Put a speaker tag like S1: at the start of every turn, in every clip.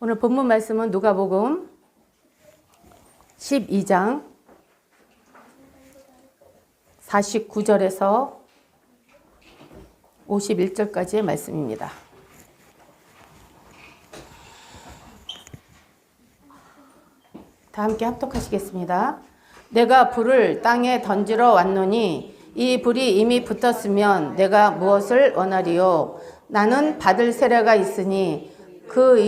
S1: 오늘 본문 말씀은 누가복음 12장 49절에서 51절까지의 말씀입니다. 다 함께 합독하시겠습니다. 내가 불을 땅에 던지러 왔노니 이 불이 이미 붙었으면 내가 무엇을 원하리요? 나는 받을 세례가 있으니 그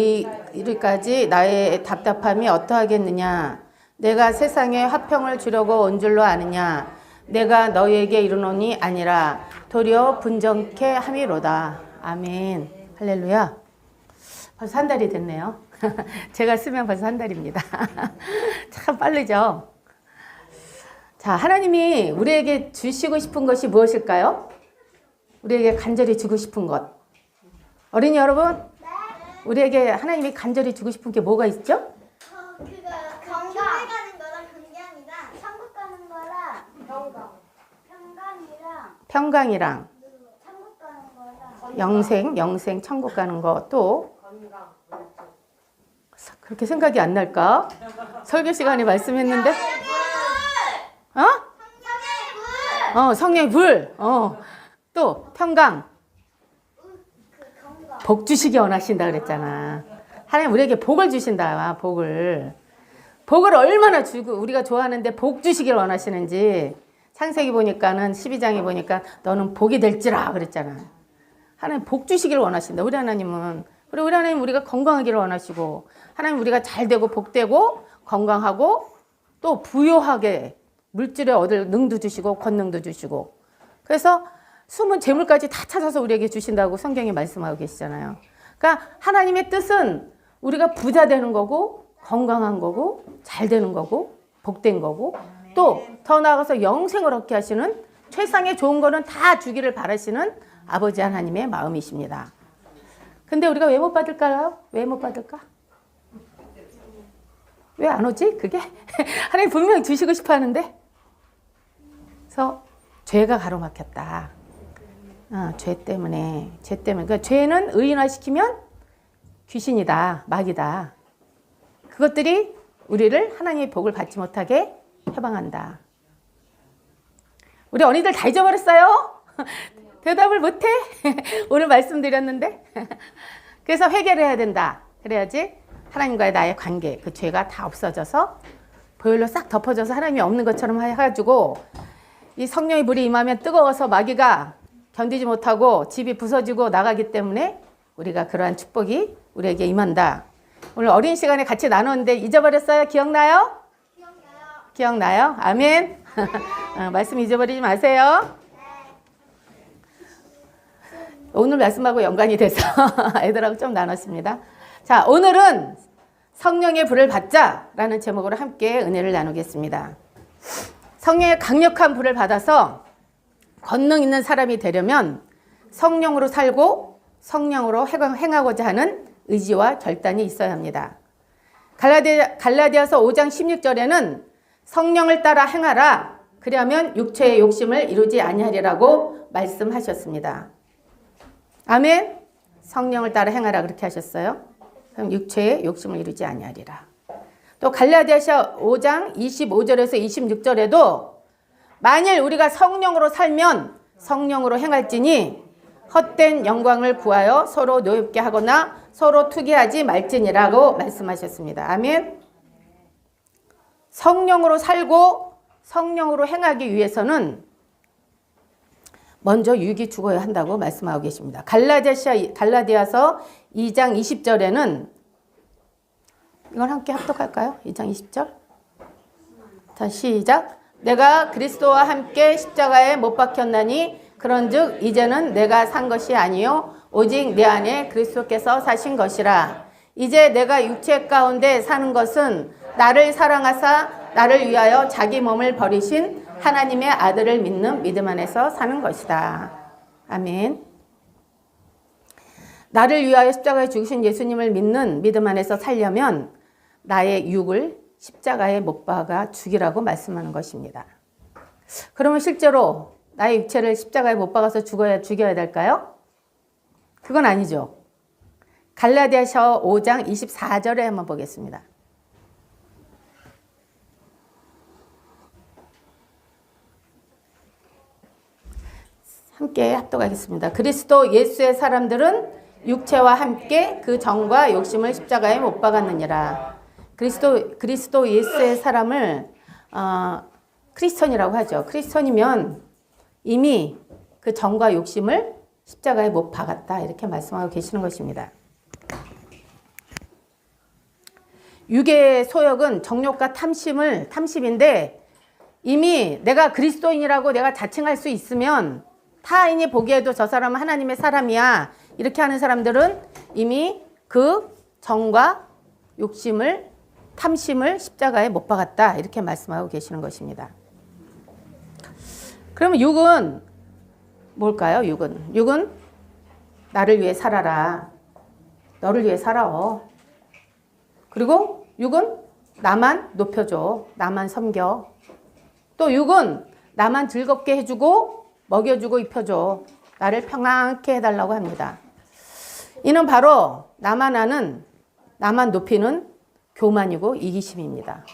S1: 일까지 나의 답답함이 어떠하겠느냐? 내가 세상에 화평을 주려고 온 줄로 아느냐? 내가 너희에게 이르노니 아니라 도리어 분정케 함이로다. 아멘. 할렐루야. 벌써 한 달이 됐네요. 제가 쓰면 벌써 한 달입니다. 참 빠르죠? 자, 하나님이 우리에게 주시고 싶은 것이 무엇일까요? 우리에게 간절히 주고 싶은 것. 어린이 여러분, 우리에게 하나님이 간절히 주고 싶은 게 뭐가 있죠?
S2: 그거 경주에 가는 거랑 건강이랑 천국 가는 거랑
S1: 평강이랑
S2: 천국 가는 거랑
S1: 영생, 천국 가는 거. 또 그렇게 생각이 안 날까? 설교 시간에 말씀했는데? 성령의 불. 또 평강. 복 주시기 원하신다 그랬잖아. 하나님 우리에게 복을 주신다. 복을 얼마나 주고 우리가 좋아하는데 복 주시길 원하시는지 창세기 보니까는 12장에 보니까 너는 복이 될지라 그랬잖아. 하나님 복 주시길 원하신다. 우리 하나님은. 그리고 우리 하나님 우리가 건강하기를 원하시고 하나님 우리가 잘 되고 복되고 건강하고 또 부요하게 물질에 얻을 능도 주시고 권능도 주시고 그래서 숨은 재물까지 다 찾아서 우리에게 주신다고 성경에 말씀하고 계시잖아요. 그러니까 하나님의 뜻은 우리가 부자 되는 거고 건강한 거고 잘 되는 거고 복된 거고 또 더 나아가서 영생을 얻게 하시는 최상의 좋은 거는 다 주기를 바라시는 아버지 하나님의 마음이십니다. 근데 우리가 왜 못 받을까요? 왜 못 받을까? 왜 안 오지? 그게? 하나님 분명히 주시고 싶어 하는데 그래서 죄가 가로막혔다. 죄 때문에. 그러니까 죄는 의인화시키면 귀신이다, 마귀다. 그것들이 우리를 하나님의 복을 받지 못하게 해방한다. 우리 어린이들 다 잊어버렸어요? 대답을 못해? 오늘 말씀드렸는데. 그래서 회개를 해야 된다. 그래야지 하나님과의 나의 관계, 그 죄가 다 없어져서 보혈로 싹 덮어져서 하나님이 없는 것처럼 해가지고 이 성령의 불이 임하면 뜨거워서 마귀가 견디지 못하고 집이 부서지고 나가기 때문에 우리가 그러한 축복이 우리에게 임한다. 오늘 어린 시간에 같이 나눴는데 잊어버렸어요? 기억나요? 기억나요? 아멘. 말씀 잊어버리지 마세요. 오늘 말씀하고 연관이 돼서 애들하고 좀 나눴습니다. 자, 오늘은 성령의 불을 받자라는 제목으로 함께 은혜를 나누겠습니다. 성령의 강력한 불을 받아서 권능 있는 사람이 되려면 성령으로 살고 성령으로 행하고자 하는 의지와 결단이 있어야 합니다. 갈라디아서 5장 16절에는 성령을 따라 행하라. 그리하면 육체의 욕심을 이루지 아니하리라고 말씀하셨습니다. 아멘. 성령을 따라 행하라 그렇게 하셨어요. 그럼 육체의 욕심을 이루지 아니하리라. 또 갈라디아서 5장 25절에서 26절에도 만일 우리가 성령으로 살면 성령으로 행할지니 헛된 영광을 구하여 서로 노엽게 하거나 서로 투기하지 말지니라고 말씀하셨습니다. 아멘. 성령으로 살고 성령으로 행하기 위해서는 먼저 육이 죽어야 한다고 말씀하고 계십니다. 갈라디아서 2장 20절에는 이걸 함께 합독할까요? 2장 20절. 자, 시작. 내가 그리스도와 함께 십자가에 못 박혔나니 그런즉 이제는 내가 산 것이 아니요 오직 내 안에 그리스도께서 사신 것이라. 이제 내가 육체 가운데 사는 것은 나를 사랑하사 나를 위하여 자기 몸을 버리신 하나님의 아들을 믿는 믿음 안에서 사는 것이다. 아멘. 나를 위하여 십자가에 죽으신 예수님을 믿는 믿음 안에서 살려면 나의 육을 십자가에 못 박아 죽이라고 말씀하는 것입니다. 그러면 실제로 나의 육체를 십자가에 못 박아서 죽여야 될까요? 그건 아니죠. 갈라디아서 5장 24절에 한번 보겠습니다. 함께 합독하겠습니다. 그리스도 예수의 사람들은 육체와 함께 그 정과 욕심을 십자가에 못 박았느니라. 그리스도 예수의 사람을 크리스천이라고 하죠. 크리스천이면 이미 그 정과 욕심을 십자가에 못 박았다, 이렇게 말씀하고 계시는 것입니다. 육의 소욕은 정욕과 탐심인데 이미 내가 그리스도인이라고 내가 자칭할 수 있으면 타인이 보기에도 저 사람은 하나님의 사람이야, 이렇게 하는 사람들은 이미 그 정과 욕심을, 탐심을 십자가에 못 박았다, 이렇게 말씀하고 계시는 것입니다. 그러면 육은 뭘까요? 육은 나를 위해 살아라, 너를 위해 살아. 그리고 육은 나만 높여줘, 나만 섬겨. 또 육은 나만 즐겁게 해주고 먹여주고 입혀줘, 나를 평안케 해달라고 합니다. 이는 바로 나만 아는, 나만 높이는 교만이고 이기심입니다.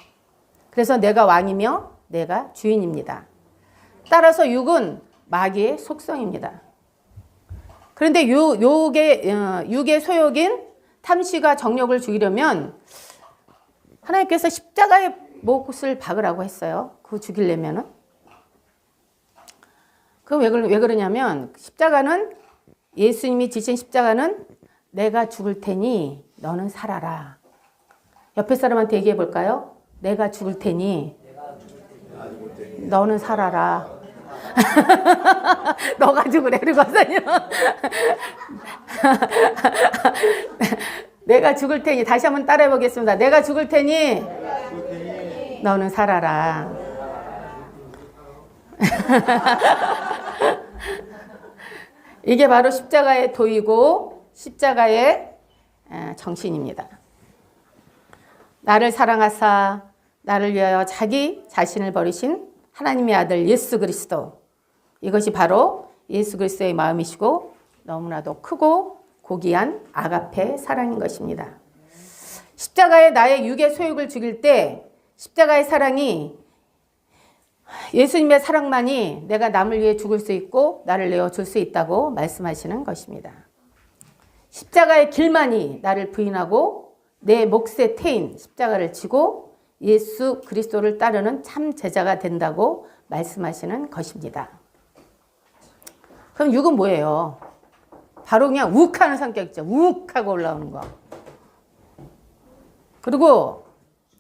S1: 그래서 내가 왕이며 내가 주인입니다. 따라서 육은 마귀의 속성입니다. 그런데 육의 소욕인 탐시가 정욕을 죽이려면 하나님께서 십자가에 못을 박으라고 했어요. 그거 죽이려면은. 그 왜 그러냐면 십자가는, 예수님이 지신 십자가는 내가 죽을 테니 너는 살아라. 옆에 사람한테 얘기해 볼까요? 내가 죽을 테니 너는 살아라. 너가 죽으래 그러거든요. 내가 죽을 테니, 다시 한번 따라해 보겠습니다. 내가 죽을 테니 너는 살아라. 이게 바로 십자가의 도이고 십자가의 정신입니다. 나를 사랑하사 나를 위하여 자기 자신을 버리신 하나님의 아들 예수 그리스도, 이것이 바로 예수 그리스도의 마음이시고 너무나도 크고 고귀한 아가페 사랑인 것입니다. 십자가에 나의 육의 소욕을 죽일 때 십자가의 사랑이, 예수님의 사랑만이 내가 남을 위해 죽을 수 있고 나를 내어줄 수 있다고 말씀하시는 것입니다. 십자가의 길만이 나를 부인하고 내 몫의 태인 십자가를 지고 예수 그리스도를 따르는 참 제자가 된다고 말씀하시는 것입니다. 그럼 육은 뭐예요? 바로 그냥 욱하는 성격이죠. 욱하고 올라오는 거. 그리고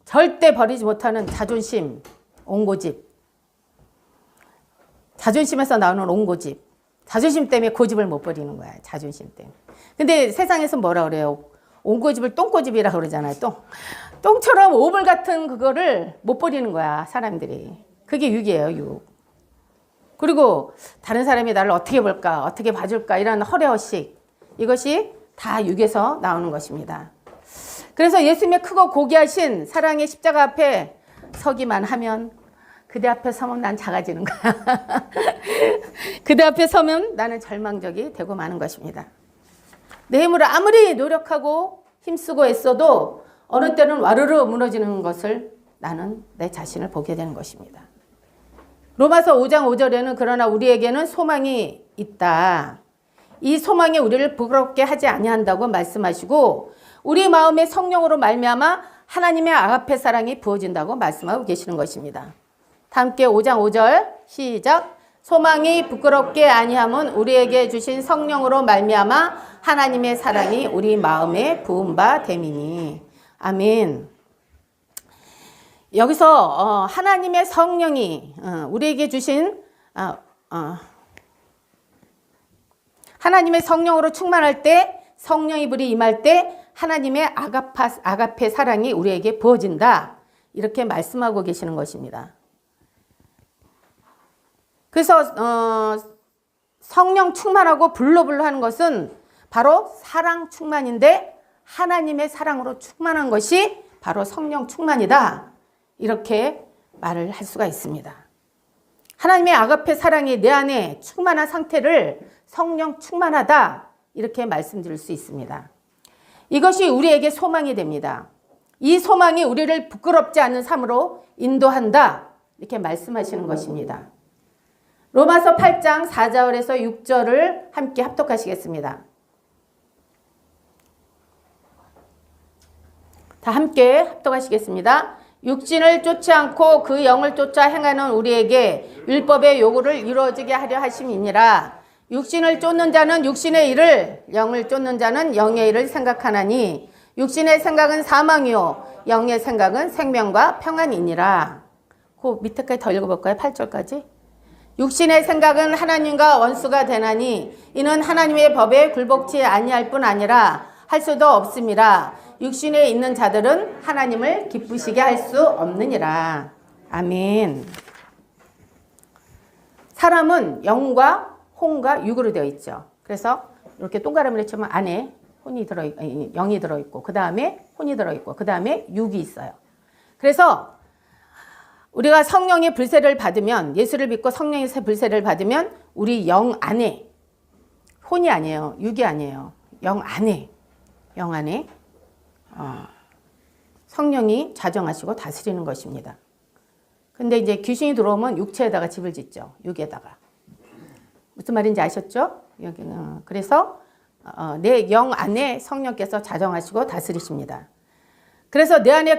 S1: 절대 버리지 못하는 자존심, 온고집. 자존심에서 나오는 온고집. 자존심 때문에 고집을 못 버리는 거야. 자존심 때문에. 근데 세상에서 뭐라 그래요? 온고집을 똥고집이라고 그러잖아요. 똥처럼 오물 같은 그거를 못 버리는 거야, 사람들이. 그게 육이에요, 육. 그리고 다른 사람이 나를 어떻게 볼까, 어떻게 봐줄까, 이런 허례허식. 이것이 다 육에서 나오는 것입니다. 그래서 예수님의 크고 고귀하신 사랑의 십자가 앞에 서기만 하면, 그대 앞에 서면 난 작아지는 거야. 그대 앞에 서면 나는 절망적이 되고 마는 것입니다. 내 힘으로 아무리 노력하고 힘쓰고 애써도 어느 때는 와르르 무너지는 것을 나는 내 자신을 보게 되는 것입니다. 로마서 5장 5절에는 그러나 우리에게는 소망이 있다. 이 소망이 우리를 부끄럽게 하지 아니한다고 말씀하시고 우리 마음의 성령으로 말미암아 하나님의 아가페 사랑이 부어진다고 말씀하고 계시는 것입니다. 다 함께 5장 5절 시작. 소망이 부끄럽게 아니함은 우리에게 주신 성령으로 말미암아 하나님의 사랑이 우리 마음에 부은 바 됨이니. 아멘. 여기서 하나님의 성령이 우리에게 주신 하나님의 성령으로 충만할 때, 성령의 불이 임할 때 하나님의 아가페 사랑이 우리에게 부어진다, 이렇게 말씀하고 계시는 것입니다. 그래서 성령 충만하고 불로불로 하는 것은 바로 사랑 충만인데 하나님의 사랑으로 충만한 것이 바로 성령 충만이다, 이렇게 말을 할 수가 있습니다. 하나님의 아가페 사랑이 내 안에 충만한 상태를 성령 충만하다, 이렇게 말씀드릴 수 있습니다. 이것이 우리에게 소망이 됩니다. 이 소망이 우리를 부끄럽지 않은 삶으로 인도한다. 이렇게 말씀하시는 것입니다. 로마서 8장 4절에서 6절을 함께 합독하시겠습니다. 다 함께 합독하시겠습니다. 육신을 쫓지 않고 그 영을 쫓아 행하는 우리에게 율법의 요구를 이루어지게 하려 하심이니라. 육신을 쫓는 자는 육신의 일을, 영을 쫓는 자는 영의 일을 생각하나니 육신의 생각은 사망이요 영의 생각은 생명과 평안이니라. 그 밑에까지 더 읽어볼까요? 8절까지. 육신의 생각은 하나님과 원수가 되나니 이는 하나님의 법에 굴복치 아니할 뿐 아니라 할 수도 없음이라. 육신에 있는 자들은 하나님을 기쁘시게 할 수 없느니라. 아멘. 사람은 영과 혼과 육으로 되어 있죠. 그래서 이렇게 동그라미를 치면 안에 영이 들어있고 그 다음에 혼이 들어있고 그 다음에 육이 있어요. 그래서 우리가 성령의 불세를 받으면, 예수를 믿고 성령의 불세를 받으면 우리 영 안에, 혼이 아니에요, 육이 아니에요, 영 안에 성령이 자정하시고 다스리는 것입니다. 근데 이제 귀신이 들어오면 육체에다가 집을 짓죠. 육에다가. 무슨 말인지 아셨죠? 그래서 내 영 안에 성령께서 자정하시고 다스리십니다. 그래서 내 안에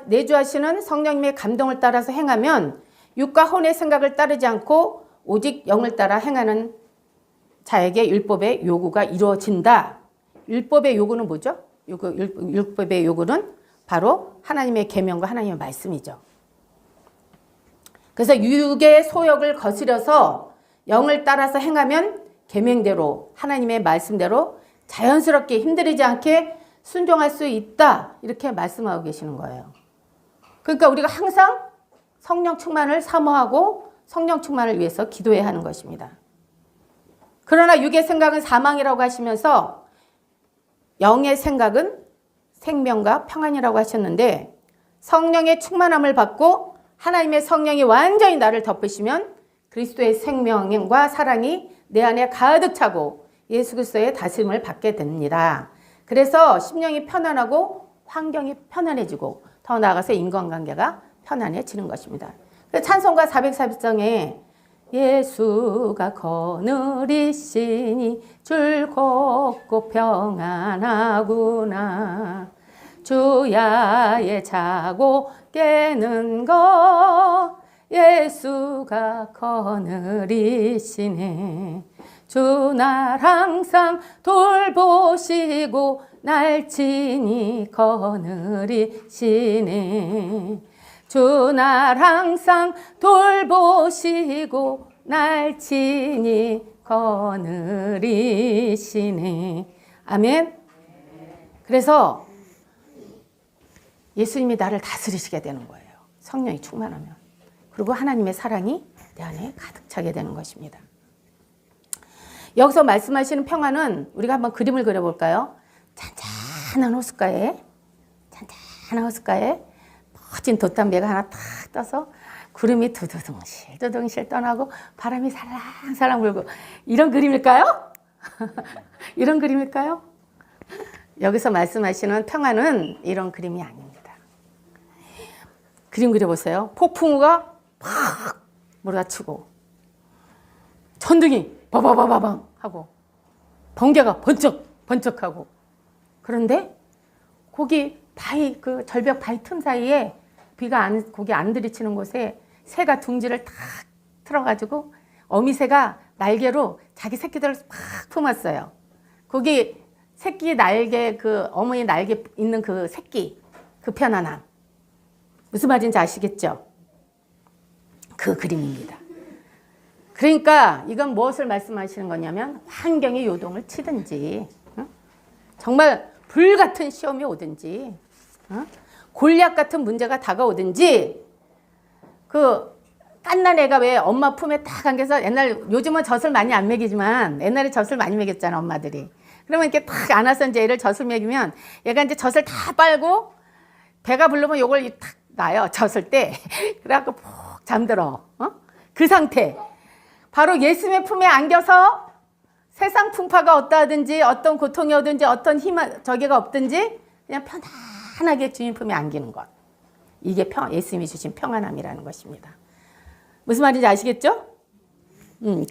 S1: 내주하시는 성령님의 감동을 따라서 행하면 육과 혼의 생각을 따르지 않고 오직 영을 따라 행하는 자에게 율법의 요구가 이루어진다. 율법의 요구는 뭐죠? 율법의 요구는 바로 하나님의 계명과 하나님의 말씀이죠. 그래서 육의 소욕을 거스려서 영을 따라서 행하면 계명대로, 하나님의 말씀대로 자연스럽게 힘들이지 않게 순종할 수 있다. 이렇게 말씀하고 계시는 거예요. 그러니까 우리가 항상 성령 충만을 사모하고 성령 충만을 위해서 기도해야 하는 것입니다. 그러나 육의 생각은 사망이라고 하시면서 영의 생각은 생명과 평안이라고 하셨는데, 성령의 충만함을 받고 하나님의 성령이 완전히 나를 덮으시면 그리스도의 생명과 사랑이 내 안에 가득 차고 예수 그리스도의 다스림을 받게 됩니다. 그래서 심령이 편안하고 환경이 편안해지고 더 나아가서 인간관계가 편안해지는 것입니다. 찬송가 440장에 예수가 거느리시니 즐겁고 평안하구나. 주야에 자고 깨는 것 예수가 거느리시네. 주 날 항상 돌보시고 날 친히 거느리시네. 주 날 항상 돌보시고 날 친히 거느리시네. 아멘. 그래서 예수님이 나를 다스리시게 되는 거예요. 성령이 충만하면. 그리고 하나님의 사랑이 내 안에 가득 차게 되는 것입니다. 여기서 말씀하시는 평안은 우리가 한번 그림을 그려볼까요? 잔잔한 호숫가에 멋진 돛담배가 하나 탁 떠서 구름이 두두둥실 떠나고 바람이 살랑살랑 불고, 이런 그림일까요? 이런 그림일까요? 여기서 말씀하시는 평안은 이런 그림이 아닙니다. 그림 그려보세요. 폭풍우가 팍 몰아치고 천둥이 바바바바방 하고 번개가 번쩍번쩍하고, 그런데 거기 바위, 그 절벽 바위 틈 사이에 거기 안 들이치는 곳에 새가 둥지를 탁 틀어가지고 어미새가 날개로 자기 새끼들을 팍 품었어요. 거기 새끼 날개, 그 어머니 날개 있는 그 새끼, 그 편안함. 무슨 말인지 아시겠죠? 그 그림입니다. 그러니까 이건 무엇을 말씀하시는 거냐면, 환경의 요동을 치든지, 정말 불같은 시험이 오든지, 골리앗 같은 문제가 다가오든지, 그 깐난 애가 왜 엄마 품에 딱 안겨서, 요즘은 젖을 많이 안 먹이지만 옛날에 젖을 많이 먹였잖아, 엄마들이. 그러면 이렇게 딱 안아서 이제 애를 젖을 먹이면 얘가 이제 젖을 다 빨고 배가 부르면 요걸 탁 놔요, 젖을 때. 그래갖고 푹 잠들어. 그 상태. 바로 예수님의 품에 안겨서 세상 풍파가 어떠하든지 어떤 고통이 오든지 어떤 저기가 없든지 그냥 편안하게 주님 품에 안기는 것. 이게 예수님이 주신 평안함이라는 것입니다. 무슨 말인지 아시겠죠?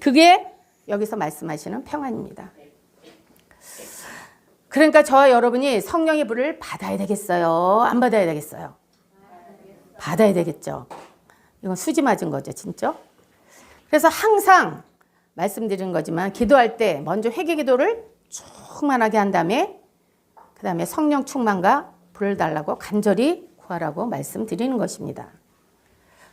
S1: 그게 여기서 말씀하시는 평안입니다. 그러니까 저와 여러분이 성령의 불을 받아야 되겠어요? 안 받아야 되겠어요? 받아야 되겠죠. 이건 수지 맞은 거죠, 진짜. 그래서 항상 말씀드리는 거지만 기도할 때 먼저 회개 기도를 충만하게 한 다음에 그 다음에 성령 충만과 불을 달라고 간절히 구하라고 말씀드리는 것입니다.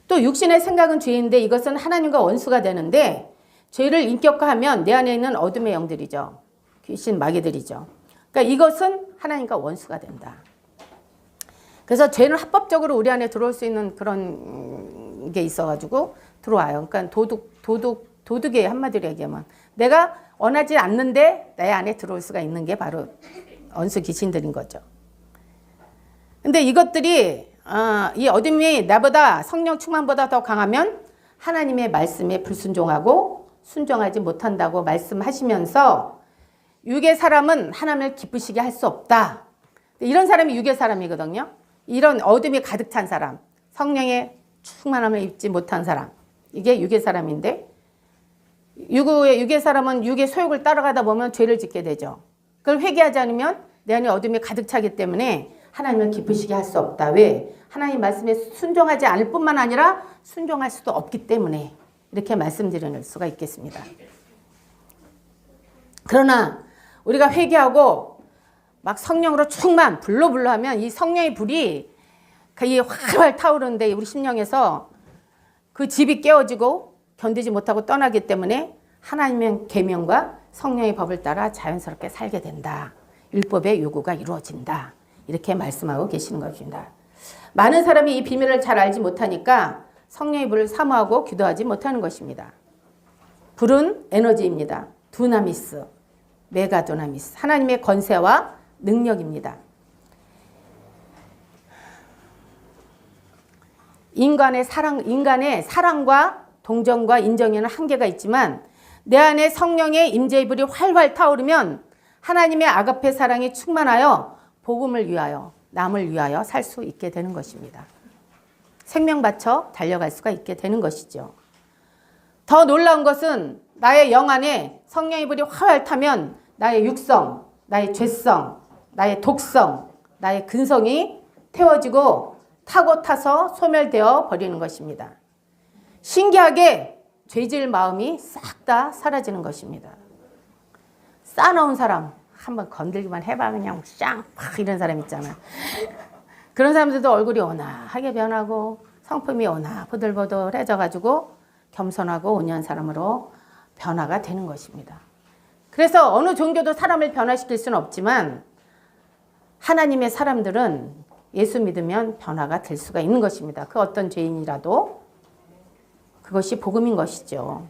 S1: 또 육신의 생각은 죄인데 이것은 하나님과 원수가 되는데 죄를 인격화하면 내 안에 있는 어둠의 영들이죠. 귀신 마귀들이죠. 그러니까 이것은 하나님과 원수가 된다. 그래서 죄는 합법적으로 우리 안에 들어올 수 있는 그런 게 있어가지고 들어와요. 그러니까 도둑의 한마디로 얘기하면 내가 원하지 않는데 내 안에 들어올 수가 있는 게 바로 원수 귀신들인 거죠. 근데 이것들이 이 어둠이 나보다 성령 충만보다 더 강하면 하나님의 말씀에 불순종하고 순종하지 못한다고 말씀하시면서 육의 사람은 하나님을 기쁘시게 할 수 없다. 이런 사람이 육의 사람이거든요. 이런 어둠이 가득 찬 사람, 성령의 충만함을 입지 못한 사람, 이게 육의 사람인데 육의 사람은 육의 소욕을 따라가다 보면 죄를 짓게 되죠. 그걸 회개하지 않으면 내 안에 어둠이 가득 차기 때문에 하나님을 기쁘시게 할 수 없다. 왜? 하나님 말씀에 순종하지 않을 뿐만 아니라 순종할 수도 없기 때문에 이렇게 말씀드릴 수가 있겠습니다. 그러나 우리가 회개하고 막 성령으로 충만 불로 하면 이 성령의 불이 이 활활 타오르는데 우리 심령에서 그 집이 깨어지고 견디지 못하고 떠나기 때문에 하나님의 계명과 성령의 법을 따라 자연스럽게 살게 된다. 율법의 요구가 이루어진다. 이렇게 말씀하고 계시는 것입니다. 많은 사람이 이 비밀을 잘 알지 못하니까 성령의 불을 사모하고 기도하지 못하는 것입니다. 불은 에너지입니다. 두나미스, 메가두나미스, 하나님의 권세와 능력입니다. 인간의 사랑과 동정과 인정에는 한계가 있지만 내 안에 성령의 임재의 불이 활활 타오르면 하나님의 아가페 사랑이 충만하여 복음을 위하여 남을 위하여 살 수 있게 되는 것입니다. 생명 바쳐 달려갈 수가 있게 되는 것이죠. 더 놀라운 것은 나의 영 안에 성령의 불이 활활 타면 나의 육성, 나의 죄성, 나의 독성, 나의 근성이 태워지고 타고 타서 소멸되어 버리는 것입니다. 신기하게 죄질 마음이 싹 다 사라지는 것입니다. 싸놓은 사람 한번 건들기만 해봐 그냥 쌍팍 이런 사람 있잖아. 그런 사람들도 얼굴이 온화하게 변하고 성품이 보들보들해져가지고 겸손하고 온유한 사람으로 변화가 되는 것입니다. 그래서 어느 종교도 사람을 변화시킬 수는 없지만 하나님의 사람들은 예수 믿으면 변화가 될 수가 있는 것입니다. 그 어떤 죄인이라도 그것이 복음인 것이죠.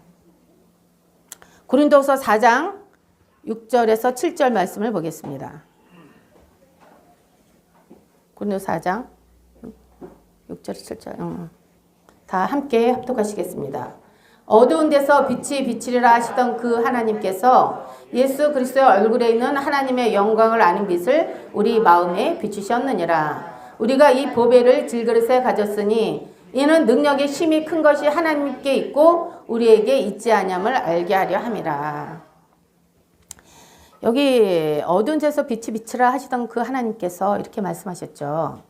S1: 고린도서 4장 6절에서 7절 말씀을 보겠습니다. 고린도서 4장 6절에서 7절 다 함께 합독하시겠습니다. 어두운 데서 빛이 비치리라 하시던 그 하나님께서 예수 그리스도의 얼굴에 있는 하나님의 영광을 아는 빛을 우리 마음에 비추셨느니라. 우리가 이 보배를 질그릇에 가졌으니 이는 능력의 힘이 큰 것이 하나님께 있고 우리에게 있지 아니함을 알게 하려 함이라. 여기 어두운 데서 빛이 비치라 하시던 그 하나님께서 이렇게 말씀하셨죠.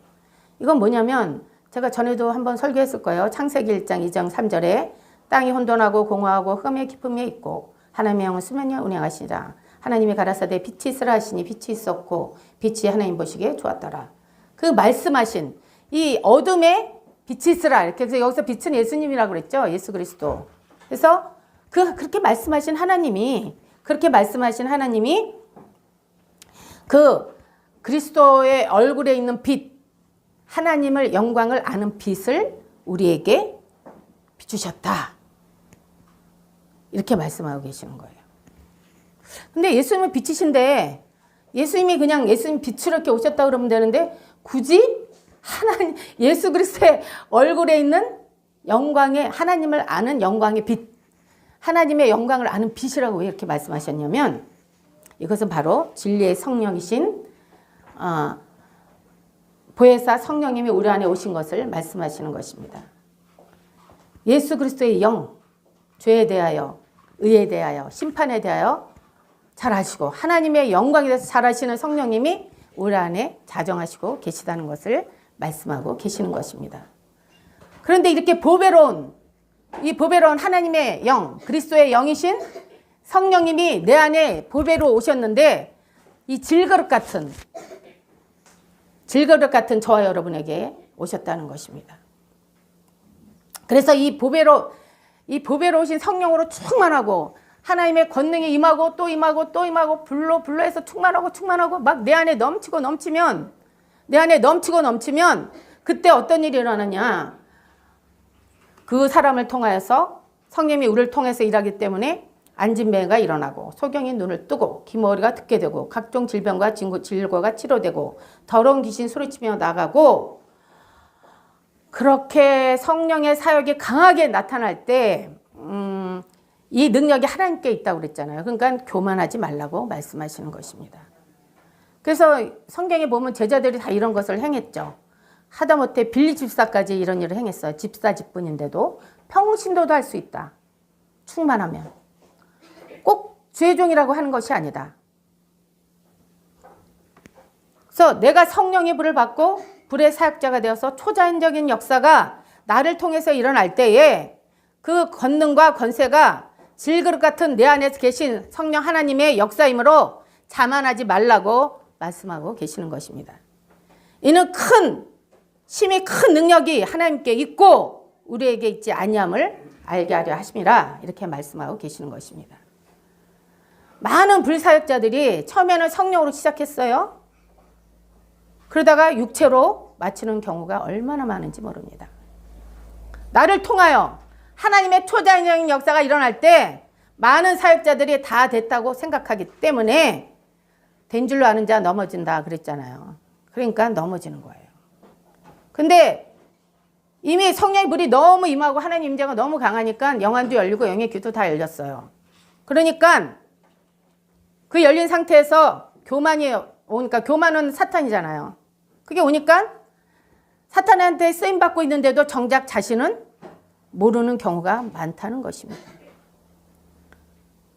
S1: 이건 뭐냐면 제가 전에도 한번 설교했을 거예요. 창세기 1장 2장 3절에 땅이 혼돈하고 공허하고 흠의 깊음에 있고 하나님의 영은 수면에 운행하시니라. 하나님이 가라사대 빛이 있으라 하시니 빛이 있었고 빛이 하나님 보시기에 좋았더라. 그 말씀하신 이 어둠에 빛이 있으라. 이렇게 해서 여기서 빛은 예수님이라고 그랬죠. 예수 그리스도. 그래서 그렇게 말씀하신 하나님이 그 그리스도의 얼굴에 있는 빛, 하나님을 영광을 아는 빛을 우리에게 비추셨다. 이렇게 말씀하고 계시는 거예요. 근데 예수님은 빛이신데 예수님이 그냥 예수님 빛으로 이렇게 오셨다 그러면 되는데 굳이 하나님 예수 그리스도의 얼굴에 있는 영광의 하나님을 아는 영광의 빛, 하나님의 영광을 아는 빛이라고 왜 이렇게 말씀하셨냐면 이것은 바로 진리의 성령이신 보혜사 성령님이 우리 안에 오신 것을 말씀하시는 것입니다. 예수 그리스도의 영, 죄에 대하여, 의에 대하여, 심판에 대하여 잘 아시고 하나님의 영광에 대해서 잘 아시는 성령님이 우리 안에 자정하시고 계시다는 것을 말씀하고 계시는 것입니다. 그런데 이렇게 보배로운 하나님의 영, 그리스도의 영이신 성령님이 내 안에 보배로 오셨는데 이 질그릇 같은 저와 여러분에게 오셨다는 것입니다. 그래서 이 보배로 오신 성령으로 충만하고 하나님의 권능이 임하고 또 임하고 또 임하고 불로 해서 충만하고 막 내 안에 넘치고 넘치면 그때 어떤 일이 일어나냐. 그 사람을 통하여서 성령이 우리를 통해서 일하기 때문에 안진뱅이가 일어나고 소경이 눈을 뜨고 귀머리가 듣게 되고 각종 질병과 질고가 치료되고 더러운 귀신 소리치며 나가고 그렇게 성령의 사역이 강하게 나타날 때 이 능력이 하나님께 있다고 그랬잖아요. 그러니까 교만하지 말라고 말씀하시는 것입니다. 그래서 성경에 보면 제자들이 다 이런 것을 행했죠. 하다못해 빌리 집사까지 이런 일을 행했어요. 집사 직분인데도 평신도도 할 수 있다. 충만하면. 꼭 주의종이라고 하는 것이 아니다. 그래서 내가 성령의 불을 받고 불의 사역자가 되어서 초자연적인 역사가 나를 통해서 일어날 때에 그 권능과 권세가 질그릇 같은 내 안에서 계신 성령 하나님의 역사이므로 자만하지 말라고 말씀하고 계시는 것입니다. 이는 심히 큰 능력이 하나님께 있고 우리에게 있지 아니함을 알게 하려 하심이라 이렇게 말씀하고 계시는 것입니다. 많은 불사역자들이 처음에는 성령으로 시작했어요. 그러다가 육체로 마치는 경우가 얼마나 많은지 모릅니다. 나를 통하여 하나님의 초자연적인 역사가 일어날 때 많은 사역자들이 다 됐다고 생각하기 때문에 된 줄로 아는 자 넘어진다 그랬잖아요. 그러니까 넘어지는 거예요. 근데 이미 성령의 불이 너무 임하고 하나님 임재가 너무 강하니까 영안도 열리고 영의 귀도 다 열렸어요. 그러니까 그 열린 상태에서 교만이 오니까 교만은 사탄이잖아요. 그게 오니까 사탄한테 쓰임받고 있는데도 정작 자신은 모르는 경우가 많다는 것입니다.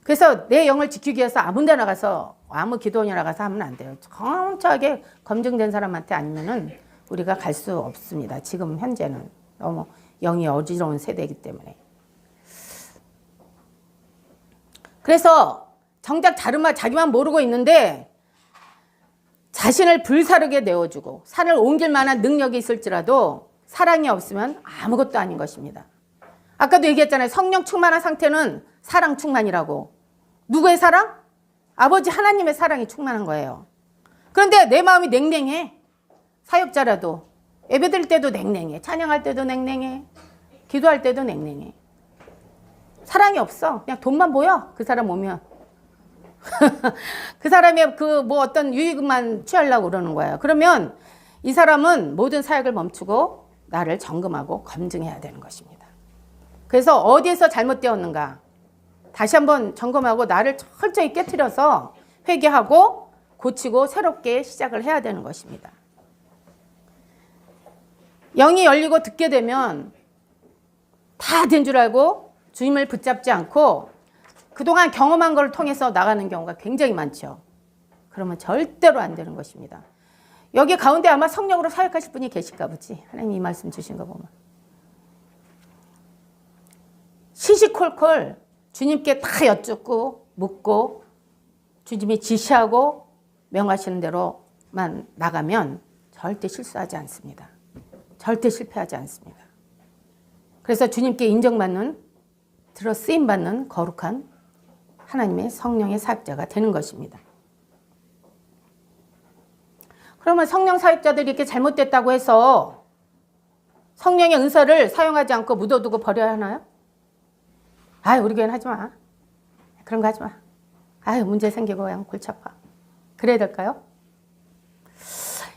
S1: 그래서 내 영을 지키기 위해서 아무 데 나가서 아무 기도원에 나가서 하면 안 돼요. 정확하게 검증된 사람한테 아니면은 우리가 갈 수 없습니다. 지금 현재는 너무 영이 어지러운 세대이기 때문에. 그래서 정작 자기만 모르고 있는데 자신을 불사르게 내어주고 산을 옮길 만한 능력이 있을지라도 사랑이 없으면 아무것도 아닌 것입니다. 아까도 얘기했잖아요. 성령 충만한 상태는 사랑 충만이라고. 누구의 사랑? 아버지 하나님의 사랑이 충만한 거예요. 그런데 내 마음이 냉랭해. 사역자라도 예배드릴 때도 냉랭해. 찬양할 때도 냉랭해. 기도할 때도 냉랭해. 사랑이 없어. 그냥 돈만 보여. 그 사람 오면. 그 사람의 어떤 유익만 취하려고 그러는 거예요. 그러면 이 사람은 모든 사역을 멈추고 나를 점검하고 검증해야 되는 것입니다. 그래서 어디에서 잘못되었는가 다시 한번 점검하고 나를 철저히 깨트려서 회개하고 고치고 새롭게 시작을 해야 되는 것입니다. 영이 열리고 듣게 되면 다 된 줄 알고 주님을 붙잡지 않고 그동안 경험한 걸 통해서 나가는 경우가 굉장히 많죠. 그러면 절대로 안 되는 것입니다. 여기 가운데 아마 성령으로 사역하실 분이 계실까 보지. 하나님 이 말씀 주신 거 보면. 시시콜콜 주님께 다 여쭙고 묻고 주님이 지시하고 명하시는 대로만 나가면 절대 실수하지 않습니다. 절대 실패하지 않습니다. 그래서 주님께 인정받는 쓰임받는 거룩한 하나님의 성령의 사역자가 되는 것입니다. 그러면 성령 사역자들이 이렇게 잘못됐다고 해서 성령의 은사를 사용하지 않고 묻어두고 버려야 하나요? 우리 교회는 하지 마. 그런 거 하지 마. 문제 생기고 그냥 골치 아파. 그래야 될까요?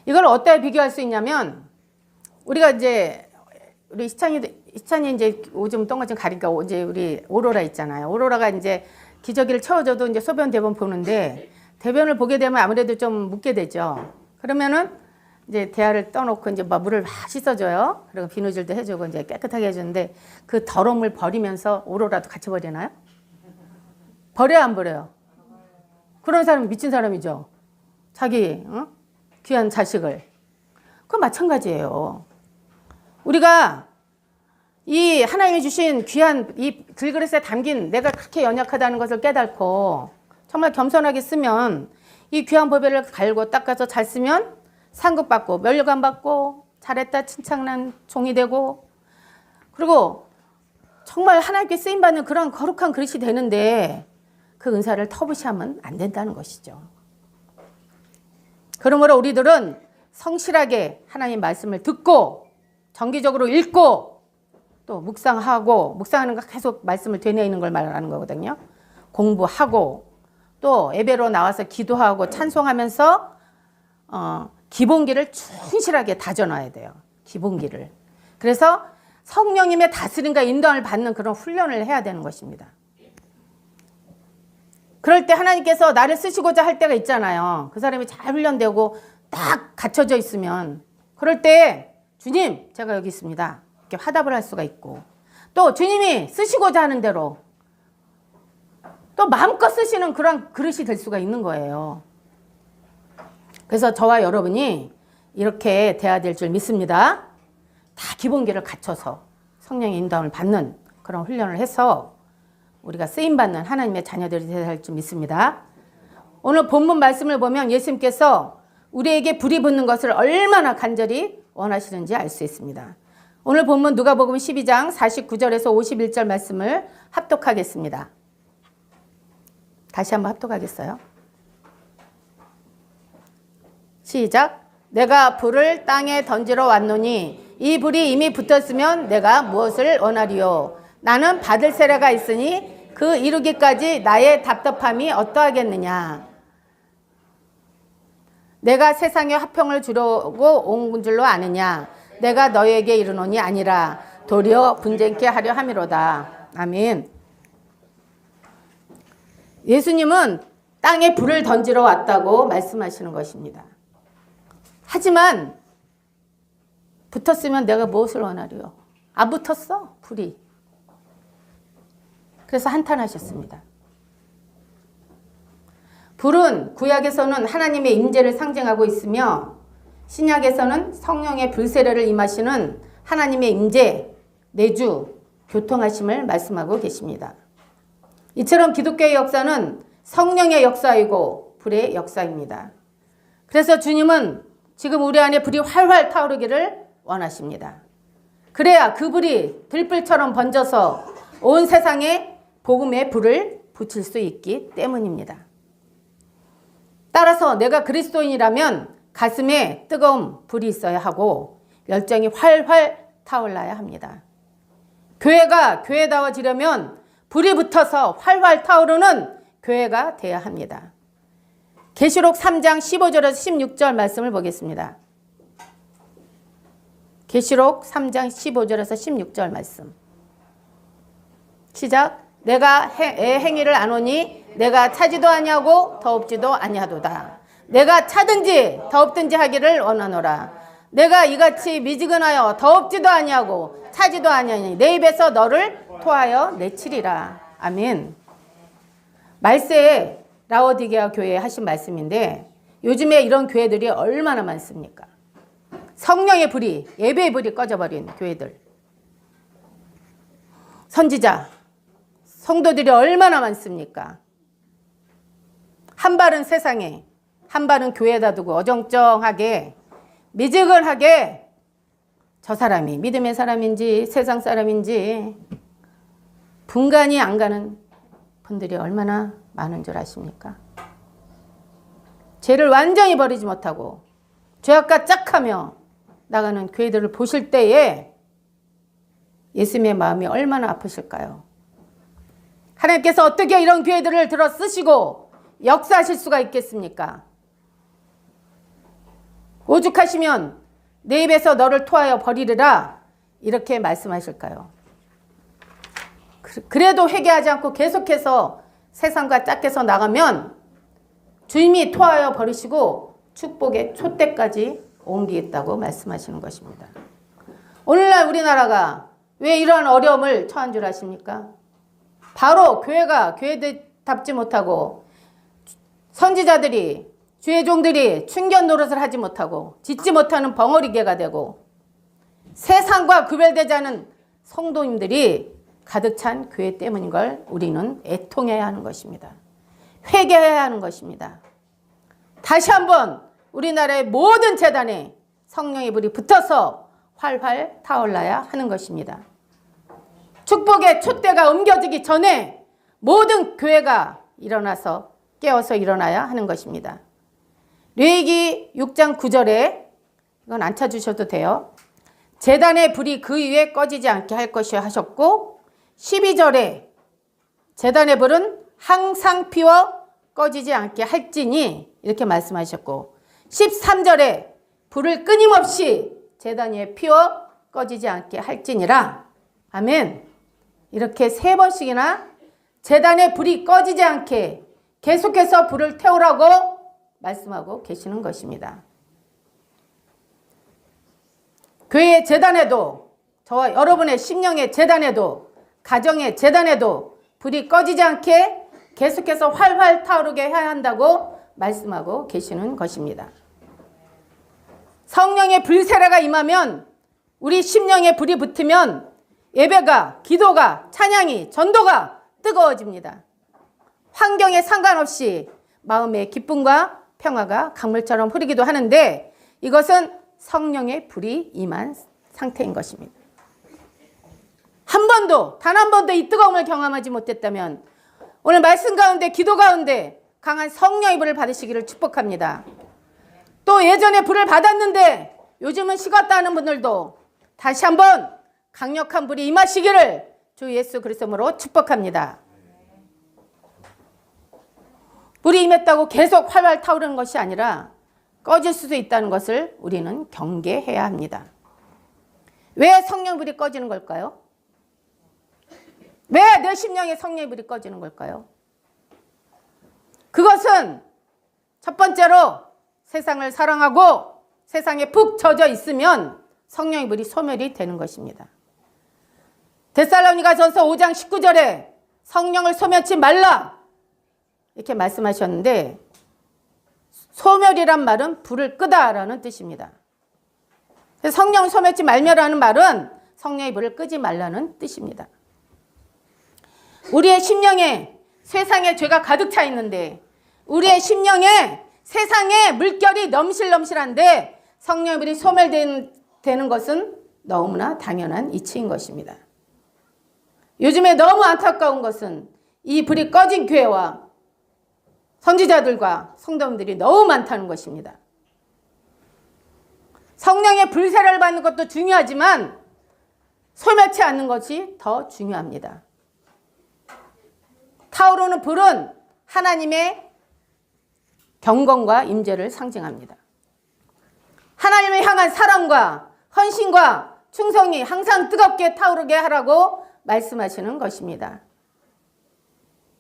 S1: 이걸 어떻게 비교할 수 있냐면 우리가 이제 우리 희찬이 이제 오줌 똥오줌 가니까 이제 우리 오로라 있잖아요. 오로라가 이제 기저귀를 채워줘도 이제 소변 대변 보는데 대변을 보게 되면 아무래도 좀 묻게 되죠. 그러면은 이제 대야를 떠놓고 이제 막 물을 막 씻어줘요. 그리고 비누질도 해주고 이제 깨끗하게 해주는데 그 더러운 물 버리면서 오로라도 같이 버리나요? 버려요, 안 버려요? 그런 사람이 미친 사람이죠. 자기 귀한 자식을. 그건 마찬가지예요. 우리가 이 하나님이 주신 귀한 이 들그릇에 담긴 내가 그렇게 연약하다는 것을 깨닫고 정말 겸손하게 쓰면 이 귀한 보배를 갈고 닦아서 잘 쓰면 상급받고 멸관 받고 잘했다 칭찬한 종이 되고 그리고 정말 하나님께 쓰임받는 그런 거룩한 그릇이 되는데 그 은사를 터부시하면 안 된다는 것이죠. 그러므로 우리들은 성실하게 하나님 말씀을 듣고 정기적으로 읽고 또 묵상하고 묵상하는 거 계속 말씀을 되뇌이는 걸 말하는 거거든요. 공부하고 또 예배로 나와서 기도하고 찬송하면서 기본기를 충실하게 다져놔야 돼요. 기본기를. 그래서 성령님의 다스림과 인도함을 받는 그런 훈련을 해야 되는 것입니다. 그럴 때 하나님께서 나를 쓰시고자 할 때가 있잖아요. 그 사람이 잘 훈련되고 딱 갖춰져 있으면 그럴 때 주님 제가 여기 있습니다. 이렇게 화답을 할 수가 있고 또 주님이 쓰시고자 하는 대로 또 마음껏 쓰시는 그런 그릇이 될 수가 있는 거예요. 그래서 저와 여러분이 이렇게 돼야 될 줄 믿습니다. 다 기본기를 갖춰서 성령의 인도함을 받는 그런 훈련을 해서 우리가 쓰임받는 하나님의 자녀들이 되어야 할 줄 믿습니다. 오늘 본문 말씀을 보면 예수님께서 우리에게 불이 붙는 것을 얼마나 간절히 원하시는지 알 수 있습니다. 오늘 본문 누가복음 12장 49절에서 51절 말씀을 합독하겠습니다. 다시 한번 합독하겠어요? 시작. 내가 불을 땅에 던지러 왔노니 이 불이 이미 붙었으면 내가 무엇을 원하리요? 나는 받을 세례가 있으니 그 이루기까지 나의 답답함이 어떠하겠느냐? 내가 세상에 화평을 주려고 온 줄로 아느냐? 내가 너에게 이르노니 아니라 도리어 분쟁케 하려 함이로다. 아멘. 예수님은 땅에 불을 던지러 왔다고 말씀하시는 것입니다. 하지만 붙었으면 내가 무엇을 원하리요? 안 붙었어, 불이. 그래서 한탄하셨습니다. 불은 구약에서는 하나님의 임재를 상징하고 있으며 신약에서는 성령의 불세례를 임하시는 하나님의 임재, 내주, 교통하심을 말씀하고 계십니다. 이처럼 기독교의 역사는 성령의 역사이고 불의 역사입니다. 그래서 주님은 지금 우리 안에 불이 활활 타오르기를 원하십니다. 그래야 그 불이 들불처럼 번져서 온 세상에 복음의 불을 붙일 수 있기 때문입니다. 따라서 내가 그리스도인이라면 가슴에 뜨거운 불이 있어야 하고 열정이 활활 타올라야 합니다. 교회가 교회다워지려면 불이 붙어서 활활 타오르는 교회가 되어야 합니다. 계시록 3장 15절에서 16절 말씀을 보겠습니다. 계시록 3장 15절에서 16절 말씀. 시작. 내가 행위를 아노니 내가 차지도 아니하고 더없지도 아니하도다. 내가 차든지 더없든지 하기를 원하노라. 내가 이같이 미지근하여 더없지도 아니하고 차지도 아니하니 내 입에서 너를 토하여 내치리라. 아멘. 말세에 라오디게아 교회에 하신 말씀인데 요즘에 이런 교회들이 얼마나 많습니까? 성령의 불이, 예배의 불이 꺼져버린 교회들. 선지자, 성도들이 얼마나 많습니까? 한 발은 세상에, 한 발은 교회에다 두고 어정쩡하게, 미지근하게 저 사람이 믿음의 사람인지 세상 사람인지 분간이 안 가는 분들이 얼마나 많은 줄 아십니까? 죄를 완전히 버리지 못하고 죄악과 짝하며 나가는 교회들을 보실 때에 예수님의 마음이 얼마나 아프실까요? 하나님께서 어떻게 이런 교회들을 들어 쓰시고 역사하실 수가 있겠습니까? 오죽하시면 내 입에서 너를 토하여 버리리라. 이렇게 말씀하실까요? 그래도 회개하지 않고 계속해서 세상과 짝께서 나가면 주님이 토하여 버리시고 축복의 촛대까지 옮기겠다고 말씀하시는 것입니다. 오늘날 우리나라가 왜 이런 어려움을 처한 줄 아십니까? 바로 교회가 교회답지 못하고 선지자들이 주의 종들이 충견 노릇을 하지 못하고 짓지 못하는 벙어리개가 되고 세상과 구별되지 않은 성도님들이 가득 찬 교회 때문인 걸 우리는 애통해야 하는 것입니다. 회개해야 하는 것입니다. 다시 한번 우리나라의 모든 재단에 성령의 불이 붙어서 활활 타올라야 하는 것입니다. 축복의 촛대가 옮겨지기 전에 모든 교회가 일어나서 깨어서 일어나야 하는 것입니다. 레위기 6장 9절에 이건 안 찾으셔도 돼요. 제단의 불이 그 위에 꺼지지 않게 할 것이야 하셨고 12절에 제단의 불은 항상 피워 꺼지지 않게 할지니 이렇게 말씀하셨고 13절에 불을 끊임없이 제단 위에 피워 꺼지지 않게 할지니라. 아멘. 이렇게 3번씩이나 제단의 불이 꺼지지 않게 계속해서 불을 태우라고 말씀하고 계시는 것입니다. 교회의 제단에도 저와 여러분의 심령의 제단에도 가정의 제단에도 불이 꺼지지 않게 계속해서 활활 타오르게 해야 한다고 말씀하고 계시는 것입니다. 성령의 불세례가 임하면 우리 심령에 불이 붙으면 예배가, 기도가, 찬양이, 전도가 뜨거워집니다. 환경에 상관없이 마음의 기쁨과 평화가 강물처럼 흐르기도 하는데 이것은 성령의 불이 임한 상태인 것입니다. 단 한 번도 이 뜨거움을 경험하지 못했다면 오늘 말씀 가운데 기도 가운데 강한 성령의 불을 받으시기를 축복합니다. 또 예전에 불을 받았는데 요즘은 식었다 하는 분들도 다시 한번 강력한 불이 임하시기를 주 예수 그리스도로 축복합니다. 불이 임했다고 계속 활활 타오르는 것이 아니라 꺼질 수도 있다는 것을 우리는 경계해야 합니다. 왜 성령불이 꺼지는 걸까요? 왜 내 심령에 성령불이 꺼지는 걸까요? 그것은 첫 번째로 세상을 사랑하고 세상에 푹 젖어 있으면 성령의 불이 소멸이 되는 것입니다. 데살로니가전서 5장 19절에 성령을 소멸치 말라 이렇게 말씀하셨는데 소멸이란 말은 불을 끄다라는 뜻입니다. 성령을 소멸치 말며라는 말은 성령의 불을 끄지 말라는 뜻입니다. 우리의 심령에 세상에 죄가 가득 차 있는데 우리의 심령에 세상에 물결이 넘실넘실한데 성령의 불이 소멸되는 것은 너무나 당연한 이치인 것입니다. 요즘에 너무 안타까운 것은 이 불이 꺼진 교회와 선지자들과 성도님들이 너무 많다는 것입니다. 성령의 불세례를 받는 것도 중요하지만 소멸치 않는 것이 더 중요합니다. 타오르는 불은 하나님의 경건과 임재를 상징합니다. 하나님을 향한 사랑과 헌신과 충성이 항상 뜨겁게 타오르게 하라고 말씀하시는 것입니다.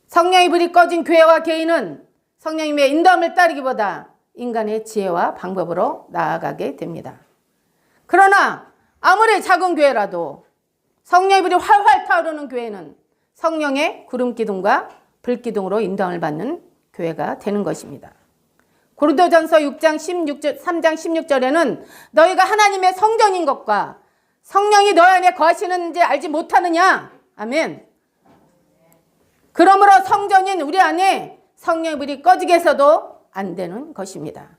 S1: 성령의 불이 꺼진 교회와 개인은 성령님의 인도함을 따르기보다 인간의 지혜와 방법으로 나아가게 됩니다. 그러나 아무리 작은 교회라도 성령의 불이 활활 타오르는 교회는 성령의 구름기둥과 불기둥으로 인도함을 받는 교회가 되는 것입니다. 고린도전서 3장 16절에는 너희가 하나님의 성전인 것과 성령이 너희 안에 거하시는지 알지 못하느냐? 아멘. 그러므로 성전인 우리 안에 성령의 불이 꺼지게 해서도 안 되는 것입니다.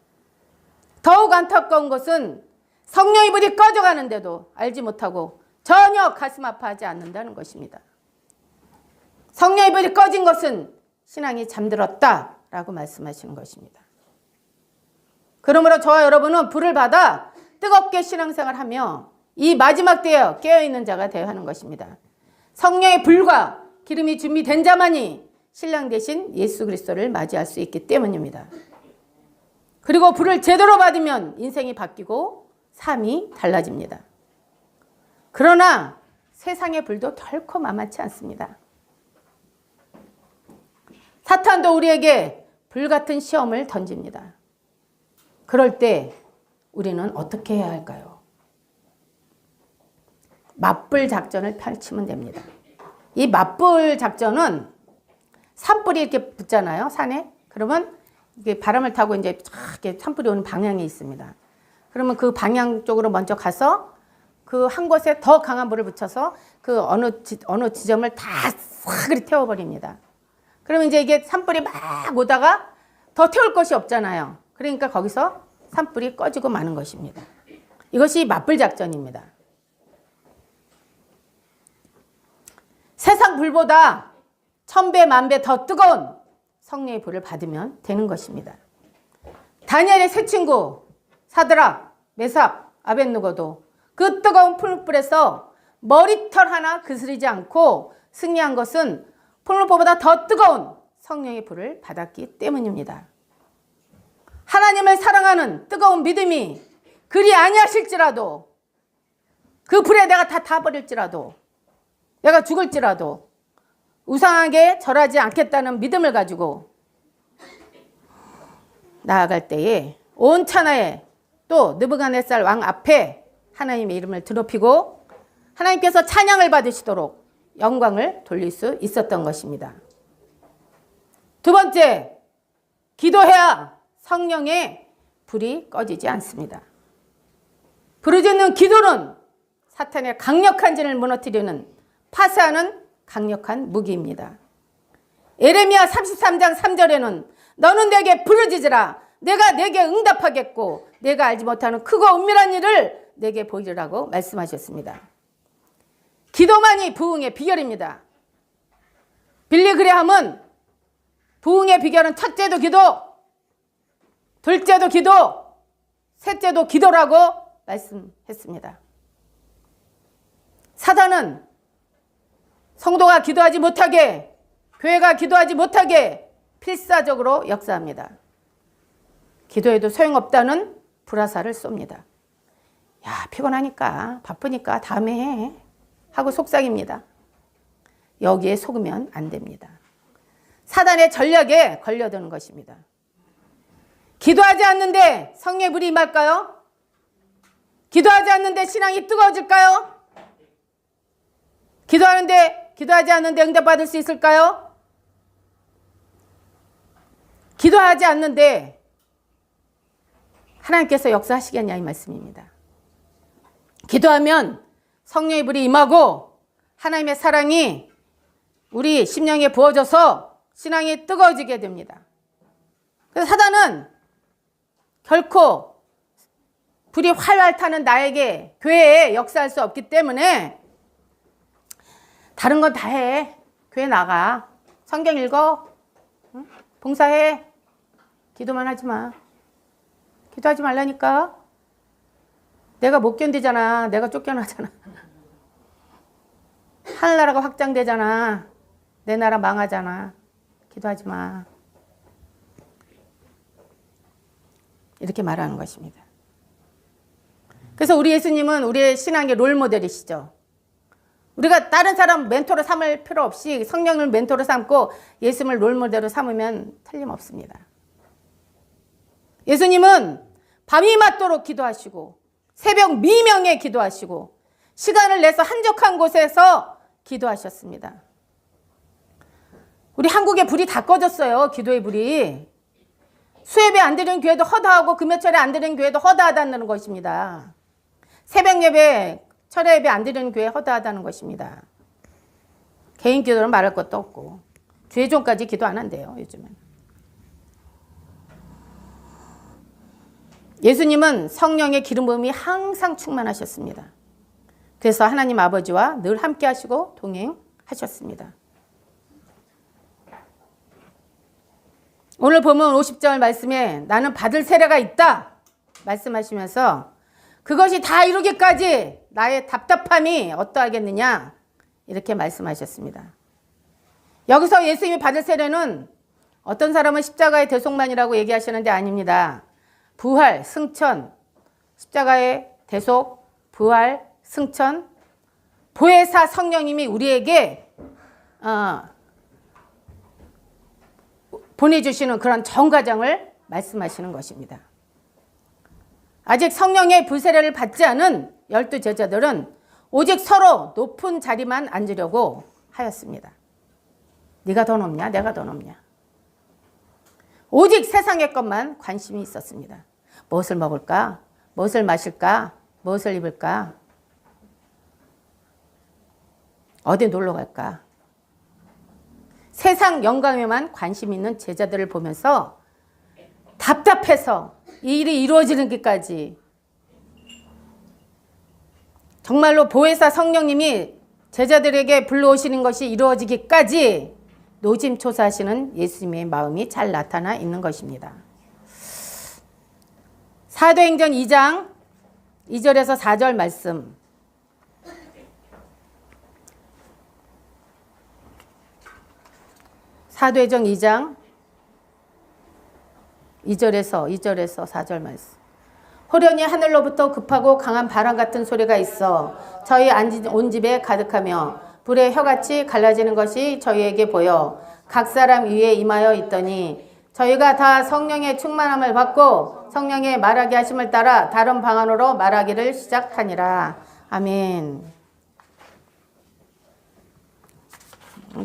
S1: 더욱 안타까운 것은 성령의 불이 꺼져가는데도 알지 못하고 전혀 가슴 아파하지 않는다는 것입니다. 성령의 불이 꺼진 것은 신앙이 잠들었다라고 말씀하시는 것입니다. 그러므로 저와 여러분은 불을 받아 뜨겁게 신앙생활하며 이 마지막 때에 깨어있는 자가 되어야 하는 것입니다. 성령의 불과 기름이 준비된 자만이 신랑 대신 예수 그리스도를 맞이할 수 있기 때문입니다. 그리고 불을 제대로 받으면 인생이 바뀌고 삶이 달라집니다. 그러나 세상의 불도 결코 만만치 않습니다. 사탄도 우리에게 불같은 시험을 던집니다. 그럴 때 우리는 어떻게 해야 할까요? 맞불 작전을 펼치면 됩니다. 이 맞불 작전은 산불이 이렇게 붙잖아요, 산에. 그러면 이게 바람을 타고 이제 이렇게 산불이 오는 방향이 있습니다. 그러면 그 방향 쪽으로 먼저 가서 그 한 곳에 더 강한 불을 붙여서 그 어느 지점을 다 싹 태워버립니다. 그러면 이제 이게 산불이 막 오다가 더 태울 것이 없잖아요. 그러니까 거기서 산불이 꺼지고 마는 것입니다. 이것이 맞불 작전입니다. 세상 불보다 1000배, 10,000배 더 뜨거운 성령의 불을 받으면 되는 것입니다. 다니엘의 세 친구 사드락, 메삭, 아벳느고도 그 뜨거운 풀불에서 머리털 하나 그스리지 않고 승리한 것은 풀불보다 더 뜨거운 성령의 불을 받았기 때문입니다. 하나님을 사랑하는 뜨거운 믿음이 그리 아니하실지라도 그 불에 내가 다 타버릴지라도 내가 죽을지라도 우상하게 절하지 않겠다는 믿음을 가지고 나아갈 때에 온 천하에 또 느부갓네살 왕 앞에 하나님의 이름을 드높이고 하나님께서 찬양을 받으시도록 영광을 돌릴 수 있었던 것입니다. 두 번째, 기도해야 성령의 불이 꺼지지 않습니다. 부르짖는 기도는 사탄의 강력한 진을 무너뜨리는 파쇄하는 강력한 무기입니다. 에레미야 33장 3절에는 너는 내게 부르짖으라 내가 내게 응답하겠고 내가 알지 못하는 크고 은밀한 일을 내게 보이리라고 말씀하셨습니다. 기도만이 부흥의 비결입니다. 빌리 그레함은 부흥의 비결은 첫째도 기도, 둘째도 기도, 셋째도 기도라고 말씀했습니다. 사단은 성도가 기도하지 못하게, 교회가 기도하지 못하게 필사적으로 역사합니다. 기도해도 소용없다는 불화살을 쏩니다. 야, 피곤하니까, 바쁘니까 다음에 해 하고 속삭입니다. 여기에 속으면 안 됩니다. 사단의 전략에 걸려드는 것입니다. 기도하지 않는데 성령의 불이 임할까요? 기도하지 않는데 신앙이 뜨거워질까요? 기도하지 않는데 응답받을 수 있을까요? 기도하지 않는데 하나님께서 역사하시겠냐 이 말씀입니다. 기도하면 성령의 불이 임하고 하나님의 사랑이 우리 심령에 부어져서 신앙이 뜨거워지게 됩니다. 그래서 사단은 결코 불이 활활 타는 나에게 교회에 역사할 수 없기 때문에 다른 건 다 해. 교회 나가. 성경 읽어. 응? 봉사해. 기도만 하지 마. 기도하지 말라니까. 내가 못 견디잖아. 내가 쫓겨나잖아. 하늘나라가 확장되잖아. 내 나라 망하잖아. 기도하지 마. 이렇게 말하는 것입니다. 그래서 우리 예수님은 우리의 신앙의 롤모델이시죠. 우리가 다른 사람 멘토로 삼을 필요 없이 성령을 멘토로 삼고 예수님을 롤모델로 삼으면 틀림없습니다. 예수님은 밤이 맞도록 기도하시고 새벽 미명에 기도하시고 시간을 내서 한적한 곳에서 기도하셨습니다. 우리 한국에 불이 다 꺼졌어요. 기도의 불이. 수예배 안 드리는 교회도 허다하고 금요철에 안 드리는 교회도 허다하다는 것입니다. 새벽 예배, 철야 예배 안 드리는 교회 허다하다는 것입니다. 개인 기도는 말할 것도 없고 주의종까지 기도 안 한대요. 요즘은. 예수님은 성령의 기름 부음이 항상 충만하셨습니다. 그래서 하나님 아버지와 늘 함께 하시고 동행하셨습니다. 오늘 보면 50절 말씀에 나는 받을 세례가 있다 말씀하시면서 그것이 다 이루기까지 나의 답답함이 어떠하겠느냐 이렇게 말씀하셨습니다. 여기서 예수님이 받을 세례는 어떤 사람은 십자가의 대속만이라고 얘기하시는데 아닙니다. 부활, 승천, 십자가의 대속, 부활, 승천, 보혜사 성령님이 우리에게 보내주시는 그런 정과정을 말씀하시는 것입니다. 아직 성령의 불세례를 받지 않은 12 제자들은 오직 서로 높은 자리만 앉으려고 하였습니다. 네가 더 높냐? 내가 더 높냐? 오직 세상의 것만 관심이 있었습니다. 무엇을 먹을까? 무엇을 마실까? 무엇을 입을까? 어디 놀러 갈까? 세상 영광에만 관심 있는 제자들을 보면서 답답해서 이 일이 이루어지는 것까지, 정말로 보혜사 성령님이 제자들에게 불러오시는 것이 이루어지기까지 노심초사하시는 예수님의 마음이 잘 나타나 있는 것입니다. 사도행전 2장 2절에서 4절 말씀. 사도행전 2장 2절에서 4절 말씀. 호련히 하늘로부터 급하고 강한 바람 같은 소리가 있어 저희 온 집에 가득하며 불의 혀같이 갈라지는 것이 저희에게 보여 각 사람 위에 임하여 있더니 저희가 다 성령의 충만함을 받고 성령의 말하게 하심을 따라 다른 방언으로 말하기를 시작하니라. 아멘.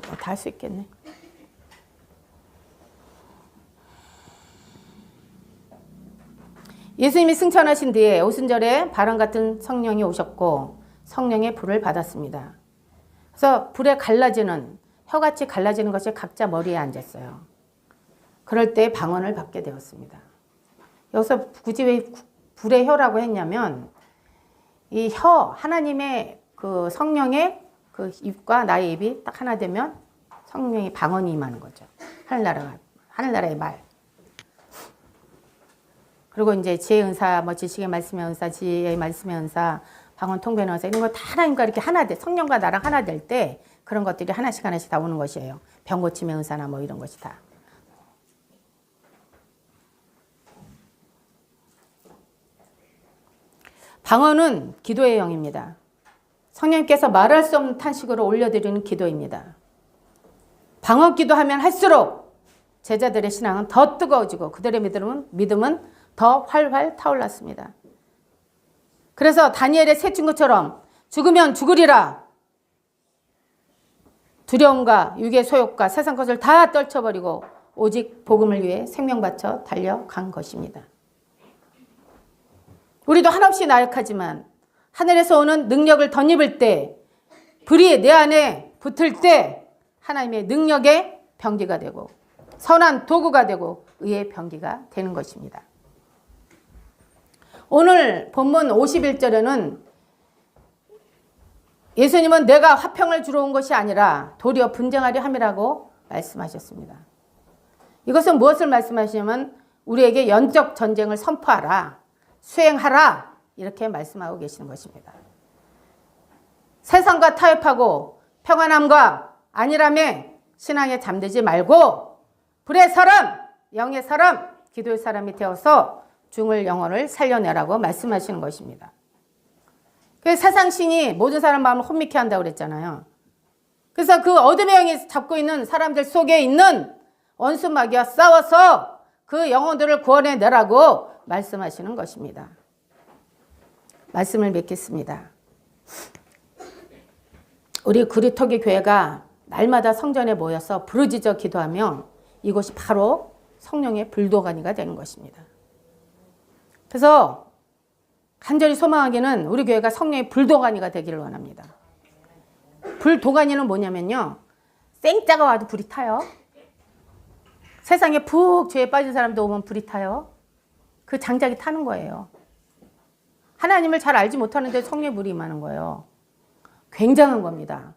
S1: 다 할 수 있겠네. 예수님이 승천하신 뒤에 오순절에 바람 같은 성령이 오셨고 성령의 불을 받았습니다. 그래서 불에 갈라지는, 혀같이 갈라지는 것이 각자 머리에 앉았어요. 그럴 때 방언을 받게 되었습니다. 여기서 굳이 왜 불의 혀라고 했냐면 이 혀, 하나님의 그 성령의 그 입과 나의 입이 딱 하나 되면 성령의 방언이 임하는 거죠. 하늘나라의 말. 그리고 이제 지혜의 은사, 뭐 지식의 말씀의 은사, 지혜의 말씀의 은사, 방언 통변의 은사, 이런 거 다 하나님과 이렇게 하나 돼, 성령과 나랑 하나 될 때 그런 것들이 하나씩 다 오는 것이에요. 병 고침의 은사나 뭐 이런 것이 다. 방언은 기도의 영입니다. 성령님께서 말할 수 없는 탄식으로 올려드리는 기도입니다. 방언 기도하면 할수록 제자들의 신앙은 더 뜨거워지고 그들의 믿음은 더 활활 타올랐습니다. 그래서 다니엘의 세 친구처럼 죽으면 죽으리라. 두려움과 육의 소욕과 세상 것을 다 떨쳐버리고 오직 복음을 위해 생명 바쳐 달려간 것입니다. 우리도 한없이 나약하지만 하늘에서 오는 능력을 덧입을 때, 불이 내 안에 붙을 때 하나님의 능력의 병기가 되고 선한 도구가 되고 의의 병기가 되는 것입니다. 오늘 본문 51절에는 예수님은 내가 화평을 주러 온 것이 아니라 도리어 분쟁하려 함이라고 말씀하셨습니다. 이것은 무엇을 말씀하시냐면 우리에게 영적 전쟁을 선포하라, 수행하라, 이렇게 말씀하고 계시는 것입니다. 세상과 타협하고 평안함과 안일함에 신앙에 잠들지 말고 불의 사람, 영의 사람, 기도의 사람이 되어서 중을 영혼을 살려내라고 말씀하시는 것입니다. 그래서 세상 신이 모든 사람 마음을 혼미케 한다고 그랬잖아요. 그래서 그 어둠의 영이 잡고 있는 사람들 속에 있는 원수 마귀와 싸워서 그 영혼들을 구원해내라고 말씀하시는 것입니다. 말씀을 맺겠습니다. 우리 구리토기 교회가 날마다 성전에 모여서 부르짖어 기도하며 이곳이 바로 성령의 불도가니가 되는 것입니다. 그래서 간절히 소망하기는 우리 교회가 성령의 불도가니가 되기를 원합니다. 불도가니는 뭐냐면요, 생짜가 와도 불이 타요. 세상에 푹 죄에 빠진 사람도 오면 불이 타요. 그 장작이 타는 거예요. 하나님을 잘 알지 못하는데 성령의 불이 임하는 거예요. 굉장한 겁니다.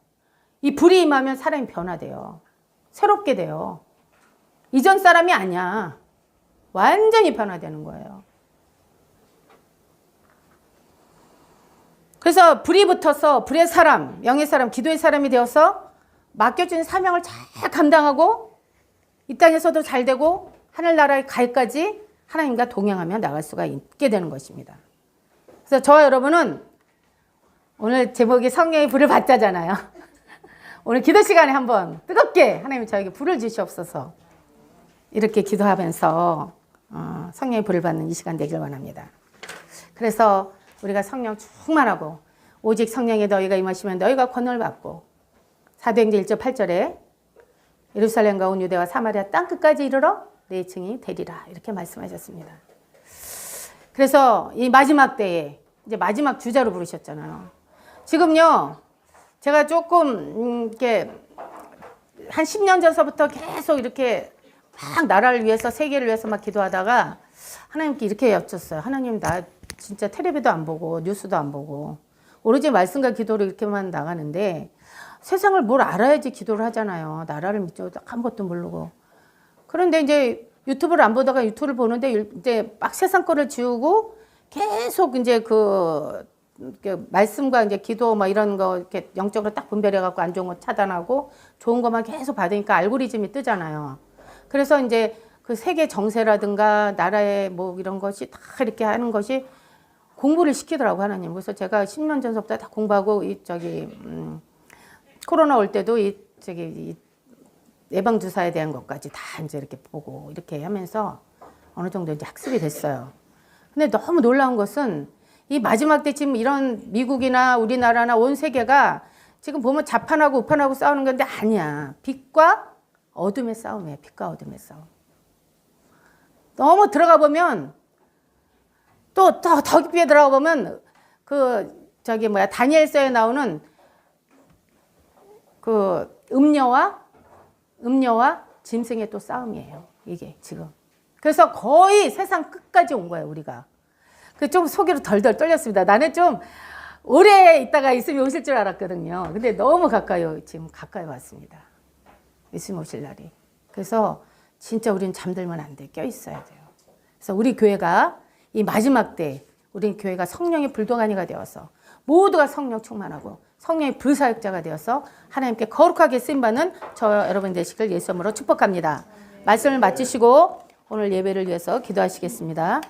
S1: 이 불이 임하면 사람이 변화돼요. 새롭게 돼요. 이전 사람이 아니야. 완전히 변화되는 거예요. 그래서 불이 붙어서 불의 사람, 영의 사람, 기도의 사람이 되어서 맡겨진 사명을 잘 감당하고 이 땅에서도 잘 되고 하늘나라에 갈까지 하나님과 동행하며 나갈 수가 있게 되는 것입니다. 그래서 저와 여러분은 오늘 제목이 성령의 불을 받자잖아요. 오늘 기도 시간에 한번 뜨겁게 하나님이 저에게 불을 주시옵소서. 이렇게 기도하면서 성령의 불을 받는 이 시간 되길 원합니다. 그래서 우리가 성령 충만하고 오직 성령의 너희가 임하시면 너희가 권능을 받고 사도행전 1절 8절에 예루살렘과 온 유대와 사마리아 땅끝까지 이르러 내 증이 되리라 이렇게 말씀하셨습니다. 그래서 이 마지막 때에 이제 마지막 주자로 부르셨잖아요. 지금요 제가 조금 이렇게 한 10년 전서부터 계속 이렇게 막 나라를 위해서 세계를 위해서 막 기도하다가 하나님께 이렇게 여쭸어요. 하나님 나 진짜 텔레비도 안 보고 뉴스도 안 보고 오로지 말씀과 기도로 이렇게만 나가는데 세상을 뭘 알아야지 기도를 하잖아요. 나라를 믿죠. 아무것도 모르고. 그런데 이제 유튜브를 안 보다가 유튜브를 보는데 이제 막 세상 거를 지우고 계속 이제 그 말씀과 이제 기도 뭐 이런 거 이렇게 영적으로 딱 분별해 갖고 안 좋은 거 차단하고 좋은 것만 계속 받으니까 알고리즘이 뜨잖아요. 그래서 이제 그 세계 정세라든가 나라의 뭐 이런 것이 다 이렇게 하는 것이 공부를 시키더라고 하나님. 그래서 제가 10년 전서부터 다 공부하고 코로나 올 때도 이 예방 주사에 대한 것까지 다 이제 이렇게 보고 이렇게 하면서 어느 정도 이제 학습이 됐어요. 근데 너무 놀라운 것은 이 마지막 때 지금 이런 미국이나 우리나라나 온 세계가 지금 보면 자판하고 우판하고 싸우는 건데 아니야. 빛과 어둠의 싸움이에요. 빛과 어둠의 싸움. 너무 들어가 보면 또 더 깊게 들어가 보면 다니엘서에 나오는 그 음녀와 짐승의 또 싸움이에요. 이게 지금. 그래서 거의 세상 끝까지 온 거예요, 우리가. 좀 속으로 덜덜 떨렸습니다. 나는 좀 오래 있다가 예수님 오실 줄 알았거든요. 근데 너무 지금 가까이 왔습니다. 예수님 오실 날이. 그래서 진짜 우리는 잠들면 안 돼. 껴 있어야 돼요. 그래서 우리 교회가 이 마지막 때 우리 교회가 성령의 불도가니가 되어서 모두가 성령 충만하고 성령의 불사역자가 되어서 하나님께 거룩하게 쓰임받는 저 여러분 되시길 예수 이름으로 축복합니다. 말씀을 마치시고 오늘 예배를 위해서 기도하시겠습니다.